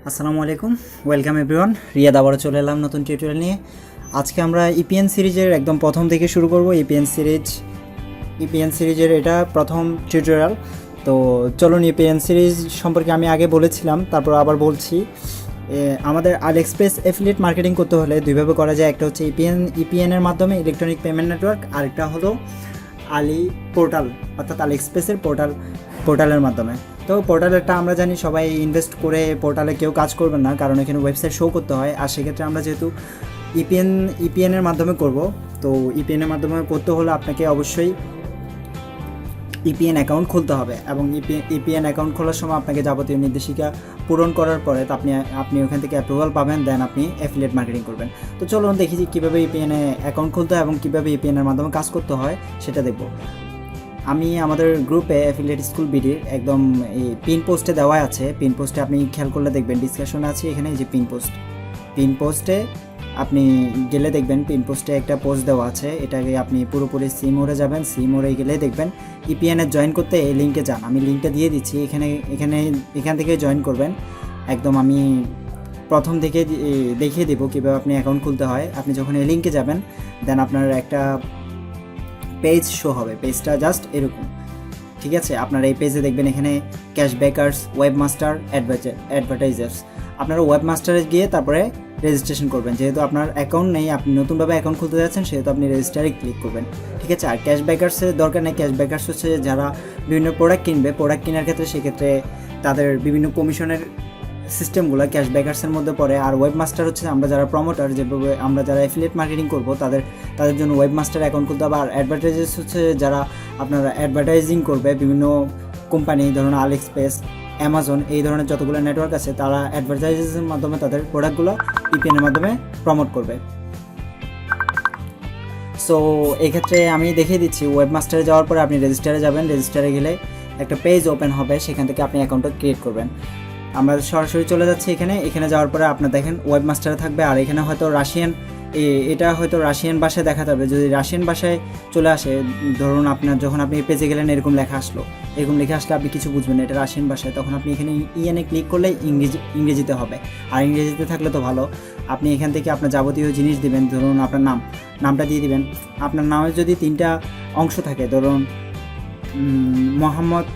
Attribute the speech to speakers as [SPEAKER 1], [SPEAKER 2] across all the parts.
[SPEAKER 1] আসসালামু আলাইকুম, welcome everyone. Riyad আবারও চলে এলাম নতুন টিউটোরিয়াল নিয়ে। আজকে আমরা ইপিএন সিরিজের একদম প্রথম থেকে শুরু করব। ইপিএন সিরিজের এটা প্রথম টিউটোরিয়াল। তো চলুন, ইপিএন সিরিজ সম্পর্কে আমি আগে বলেছিলাম, তারপর আবার বলছি। আমাদের আলিএক্সপ্রেস অ্যাফিলিয়েট মার্কেটিং করতে হলে দুইভাবে করা যায়। একটা হচ্ছে ইপিএনের মাধ্যমে, ইলেকট্রনিক পেমেন্ট নেটওয়ার্ক, আরেকটা হলো আলি পোর্টাল, অর্থাৎ আলিএক্সপ্রেসের পোর্টালের মাধ্যমে। তো পোর্টালেরটা আমরা জানি সবাই ইনভেস্ট করে পোর্টালে কেউ কাজ করবেন না, কারণ এখানে ওয়েবসাইট শো করতে হয়। আর সেক্ষেত্রে আমরা যেহেতু ইপিএনের মাধ্যমে করব, তো ইপিএনের মাধ্যমে করতে হলে আপনাকে অবশ্যই ইপিএন অ্যাকাউন্ট খুলতে হবে, এবং ইপিএন অ্যাকাউন্ট খোলার সময় আপনাকে যাবতীয় নির্দেশিকা পূরণ করার পরে আপনি ওখান থেকে অ্যাপ্রুভাল পাবেন, দেন আপনি অ্যাফিলিয়েট মার্কেটিং করবেন। তো চলুন দেখি যে কীভাবে ইপিএনে অ্যাকাউন্ট খুলতে হয় এবং কীভাবে ইপিএনের মাধ্যমে কাজ করতে হয় সেটা দেখব। আমি আমাদের গ্রুপে অ্যাফিলিয়েট স্কুল বিডির একদম এই পিন পোস্টে দেওয়া আছে। পিন পোস্টে আপনি খেয়াল করলে দেখবেন ডিসকাশন আছে এখানে, যে পিন পোস্টে আপনি গেলে দেখবেন পিন পোস্টে একটা পোস্ট দেওয়া আছে। এটাকে আপনি পুরোপুরি সি মোড়ে যাবেন, সি মোড়ে গেলে দেখবেন ইপিএনে জয়েন করতে এই লিঙ্কে যান। আমি লিঙ্কটা দিয়ে দিচ্ছি, এখান থেকে জয়েন করবেন। একদম আমি প্রথম থেকে দেখিয়ে দেবো কীভাবে আপনি অ্যাকাউন্ট খুলতে হয়। আপনি যখন এই লিঙ্কে যাবেন, দেন আপনার একটা পেজ শো হবে। পেজটা জাস্ট এরকম, ঠিক আছে? আপনারা এই পেজে দেখবেন এখানে ক্যাশব্যাকার্স, ওয়েবমাস্টার, অ্যাডভার্টাইজার্স। আপনারা ওয়েবমাস্টারে গিয়ে তারপরে রেজিস্ট্রেশন করবেন। যেহেতু আপনার অ্যাকাউন্ট নেই, আপনি নতুনভাবে অ্যাকাউন্ট খুলতে যাচ্ছেন, সেহেতু আপনি রেজিস্টারে ক্লিক করবেন, ঠিক আছে? আর ক্যাশব্যাকার্সের দরকার নেই। ক্যাশব্যাকার্স হচ্ছে যারা বিভিন্ন প্রোডাক্ট কিনবে, প্রোডাক্ট কেনার ক্ষেত্রে সেক্ষেত্রে তাদের বিভিন্ন কমিশনের সিস্টেমগুলো ক্যাশব্যাকার্সের মধ্যে পড়ে। আর ওয়েবমাস্টার হচ্ছে আমরা যারা প্রমোটার, যেভাবে আমরা যারা অ্যাফিলিয়েট মার্কেটিং করব তাদের জন্য ওয়েবমাস্টার অ্যাকাউন্ট করতে হবে। আর অ্যাডভার্টাইজার্স হচ্ছে যারা আপনারা অ্যাডভার্টাইজিং করবে বিভিন্ন কোম্পানি, ধরুন আলিএক্সপ্রেস, অ্যামাজন, এই ধরনের যতগুলো নেটওয়ার্ক আছে, তারা অ্যাডভার্টাইজার্সের মাধ্যমে তাদের প্রোডাক্টগুলো ইপিএনের মাধ্যমে প্রমোট করবে। সো এক্ষেত্রে আমি দেখিয়ে দিচ্ছি। ওয়েবমাস্টারে যাওয়ার পরে আপনি রেজিস্টারে যাবেন। রেজিস্টারে গেলে একটা পেজ ওপেন হবে, সেখান থেকে আপনি অ্যাকাউন্টটা ক্রিয়েট করবেন। আমরা সরাসরি চলে যাচ্ছি এখানে যাওয়ার পরে আপনার দেখেন ওয়েবমাস্টারে থাকবে। আর এখানে হয়তো এটা হয়তো রাশিয়ান ভাষায় দেখাতে হবে। যদি রাশিয়ান ভাষায় চলে আসে, ধরুন যখন আপনি পেজে গেলেন এরকম লেখা আসলে আপনি কিছু বুঝবেন না, এটা রাশিয়ান ভাষায়, তখন আপনি এখানে ইএনে ক্লিক করলে ইংরেজিতে হবে। আর ইংরেজিতে থাকলে তো ভালো। আপনি এখান থেকে আপনার যাবতীয় জিনিস দিবেন। ধরুন আপনার নামটা দিয়ে দিবেন। আপনার নামে যদি 3টা অংশ থাকে, ধরুন মোহাম্মদ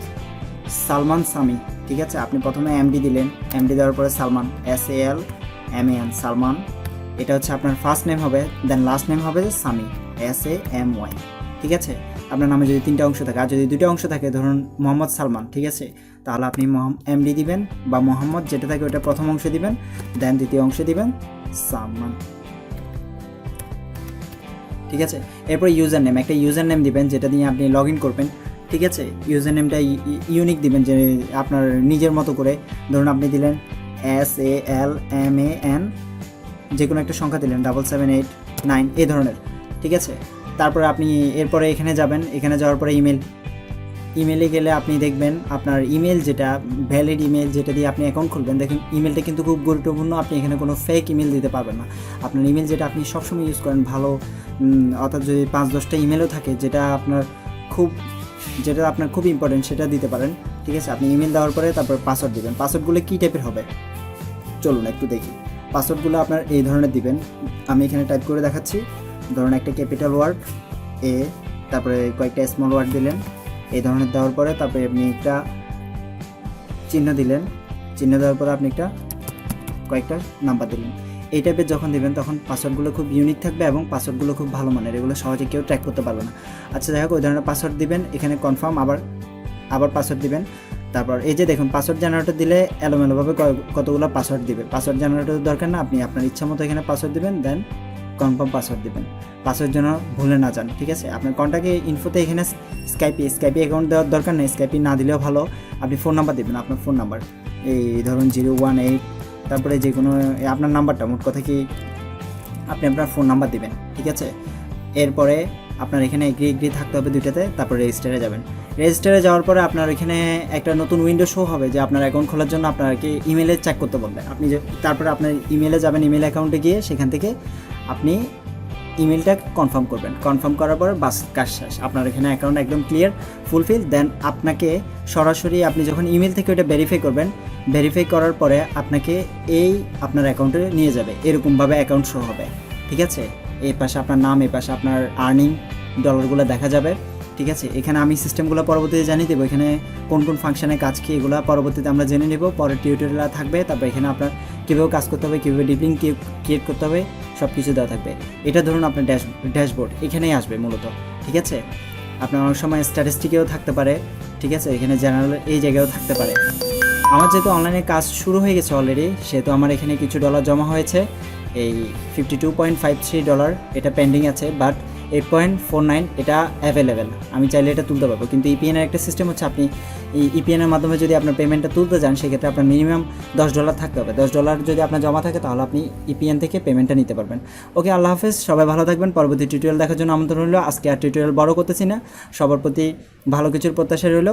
[SPEAKER 1] সালমান সামি, ঠিক আছে? আপনি প্রথমে এমডি দিলেন, এমডি দেওয়ার পরে সালমান, SALMAN, সালমান, এটা হচ্ছে আপনার ফার্স্ট নেম হবে। দেন লাস্ট নেম হবে সামি, SAMY, ঠিক আছে? আপনার নামে যদি 3টা অংশ থাকে, আর যদি 2টা অংশ থাকে, ধরুন মোহাম্মদ সালমান, ঠিক আছে? তাহলে আপনি এমডি দিবেন, বা মোহাম্মদ যেটা থাকে ওটা প্রথম অংশ দিবেন, দেন দ্বিতীয় অংশ দিবেন সালমান, ঠিক আছে? এরপর একটা ইউজার নেম দিবেন, যেটা দিয়ে আপনি লগ ইন করবেন, ঠিক আছে? ইউজার নেমটা ইউনিক দিবেন, যে আপনার নিজের মতো করে। ধরুন আপনি দিলেন SALMAN, যে কোনো একটা সংখ্যা দিলেন 778 9, এই ধরনের, ঠিক আছে? তারপরে আপনি এরপরে এখানে যাবেন। এখানে যাওয়ার পরে ইমেলে গেলে আপনি দেখবেন আপনার ইমেল, যেটা ভ্যালিড ইমেল, যেটা দিয়ে আপনি অ্যাকাউন্ট খুলবেন। দেখেন ইমেলটা কিন্তু খুব গুরুত্বপূর্ণ। আপনি এখানে কোনো ফেক ইমেল দিতে পারবেন না। আপনার ইমেল যেটা আপনি সবসময় ইউজ করেন ভালো, অর্থাৎ যদি 5-10টা ইমেলও থাকে যেটা আপনার খুব ইম্পর্টেন্ট, সেটা দিতে পারেন, ঠিক আছে? আপনি ইমেল দেওয়ার পরে তারপর পাসওয়ার্ড দিবেন। পাসওয়ার্ডগুলো কী টাইপের হবে চলুন একটু দেখি। পাসওয়ার্ডগুলো আপনার এই ধরনের দিবেন। আমি এখানে টাইপ করে দেখাচ্ছি। ধরুন একটা ক্যাপিটাল ওয়ার্ড A, তারপরে কয়েকটা স্মল ওয়ার্ড দিলেন, এই ধরনের দেওয়ার পরে তারপরে আপনি একটা চিহ্ন দিলেন। চিহ্ন দেওয়ার পরে আপনি কয়েকটা নাম্বার দিলেন। এই টাইপের যখন দেবেন, তখন পাসওয়ার্ডগুলো খুব ইউনিক থাকবে এবং পাসওয়ার্ডগুলো খুব ভালো মানের। এগুলো সহজে কেউ ট্র্যাক করতে পারবে না। আচ্ছা, যাই হোক, ওই ধরনের পাসওয়ার্ড দিবেন। এখানে কনফার্ম, আবার পাসওয়ার্ড দিবেন। তারপর এই যে দেখুন, পাসওয়ার্ড জেনারেটর দিলে এলোমেলোভাবে কতগুলো পাসওয়ার্ড দিবে। পাসওয়ার্ড জেনারেটর দরকার না, আপনি আপনার ইচ্ছা মতো এখানে পাসওয়ার্ড দিবেন, দেন কনফার্ম পাসওয়ার্ড দিবেন। পাসওয়ার্ড যেন ভুলে না যান, ঠিক আছে? আপনার কন্ট্যাক্ট ইনফোতে এখানে স্কাইপি অ্যাকাউন্ট দেওয়ার দরকার নেই। স্কাইপি না দিলেও ভালো। আপনি ফোন নাম্বার দেবেন, আপনার ফোন নাম্বার, এই ধরুন 018, তারপরে যে কোনো আপনার নাম্বারটা, মোট কথা কি আপনি আপনার ফোন নাম্বার দিবেন, ঠিক আছে? এরপরে আপনার এখানে এগ্রি থাকতে হবে দুইটাতে। তারপরে রেজিস্টারে যাবেন। রেজিস্টারে যাওয়ার পরে আপনার এখানে একটা নতুন উইন্ডো শো হবে, যে আপনার অ্যাকাউন্ট খোলার জন্য আপনাকে ইমেলে চেক করতে বলবে। তারপরে আপনার ইমেলে যাবেন। ইমেল অ্যাকাউন্টে গিয়ে সেখান থেকে আপনি ইমেলটা কনফার্ম করবেন। কনফার্ম করার পর বাস কাজ শেষ, আপনার এখানে অ্যাকাউন্ট একদম ক্লিয়ার ফুলফিল। দেন আপনাকে সরাসরি আপনি যখন ইমেল থেকে ওটা ভেরিফাই করবেন, ভেরিফাই করার পরে আপনাকে আপনার অ্যাকাউন্টে নিয়ে যাবে, এরকমভাবে অ্যাকাউন্ট শো হবে। ঠিক আছে, এই পাশে আপনার নাম, এই পাশে আপনার আর্নিং ডলারগুলো দেখা যাবে। ঠিক আছে, এখানে আমি সিস্টেমগুলো পরবর্তীতে জানিয়ে দেবো, এখানে কোন কোন ফাংশনে কাজ কি এগুলো পরবর্তীতে আমরা জেনে নেব, পরের টিউটোরিয়াল থাকবে। তারপর এখানে আপনার কীভাবে কাজ করতে হবে, কীভাবে ডিপ লিঙ্ক ক্রিয়েট করতে হবে, সব কিছু দেওয়া থাকবে। এটা ধরুন আপনার ড্যাশবোর্ড এখানেই আসবে মূলত। ঠিক আছে, আপনার অনেক সময় স্ট্যাটিস্টিকেও থাকতে পারে। ঠিক আছে, এখানে জেনারেল এই জায়গায়ও থাকতে পারে। আমার যেহেতু অনলাইনে কাজ শুরু হয়ে গেছে অলরেডি, সেহেতু আমার এখানে কিছু ডলার জমা হয়েছে। এই $52.53 এটা পেন্ডিং আছে, বাট 8.49 এটা অ্যাভেলেবেল, আমি চাইলে এটা তুলতে পারবো। কিন্তু ইপিএনের একটা সিস্টেম হচ্ছে, আপনি এই ইপিএনের মাধ্যমে যদি আপনার পেমেন্টটা তুলতে যান, সেক্ষেত্রে আপনার মিনিমাম $10 থাকতে হবে। $10 যদি আপনার জমা থাকে, তাহলে আপনি ইপিএন থেকে পেমেন্টটা নিতে পারবেন। ওকে, আল্লাহ হাফেজ, সবাই ভালো থাকবেন। পরবর্তী টিউটোরিয়াল দেখার জন্য আমন্ত্রণ রইল। আজকে আর টিউটোরিয়াল বড় করতেছি না, সবার প্রতি ভালো কিছুর প্রত্যাশা রইল।